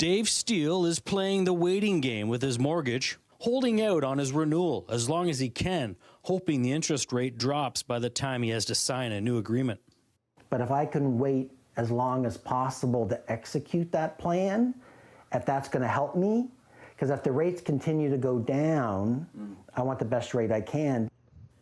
Dave Steele is playing the waiting game with his mortgage, holding out on his renewal as long as he can, hoping the interest rate drops by the time he has to sign a new agreement. But if I can wait as long as possible to execute that plan, if that's going to help me, because if the rates continue to go down, I want the best rate I can.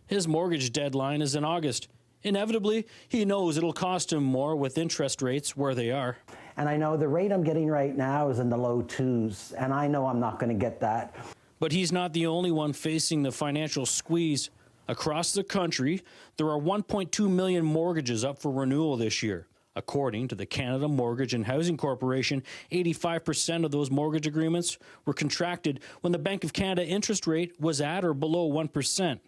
His mortgage deadline is in August. Inevitably, he knows it'll cost him more with interest rates where they are. And I know the rate I'm getting right now is in the low twos, and I know I'm not going to get that. But he's not the only one facing the financial squeeze. Across the country, there are 1.2 million mortgages up for renewal this year. According to the Canada Mortgage and Housing Corporation, 85% of those mortgage agreements were contracted when the Bank of Canada interest rate was at or below 1%.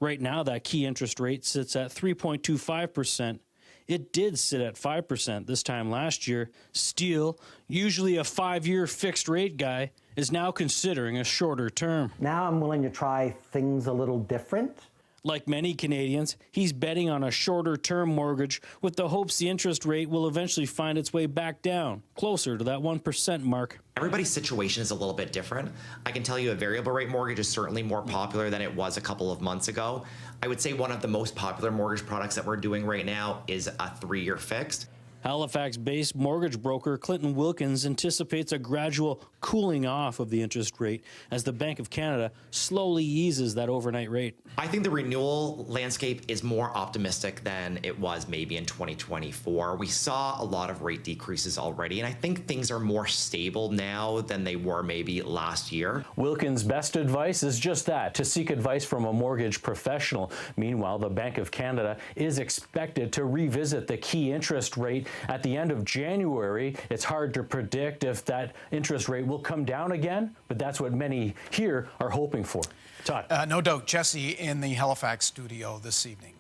Right now, that key interest rate sits at 3.25%. It did sit at 5% this time last year. Steele, usually a 5-year fixed rate guy, is now considering a shorter term. Now I'm willing to try things a little different. Like many Canadians, he's betting on a shorter term mortgage with the hopes the interest rate will eventually find its way back down, closer to that 1% mark. Everybody's situation is a little bit different. I can tell you a variable rate mortgage is certainly more popular than it was a couple of months ago. I would say one of the most popular mortgage products that we're doing right now is a 3-year fixed. Halifax-based mortgage broker Clinton Wilkins anticipates a gradual cooling off of the interest rate as the Bank of Canada slowly eases that overnight rate. I think the renewal landscape is more optimistic than it was maybe in 2024. We saw a lot of rate decreases already, and I think things are more stable now than they were maybe last year. Wilkins' best advice is just that, to seek advice from a mortgage professional. Meanwhile, the Bank of Canada is expected to revisit the key interest rate at the end of January. It's hard to predict if that interest rate will come down again, but that's what many here are hoping for. Todd. No doubt. Jesse in the Halifax studio this evening.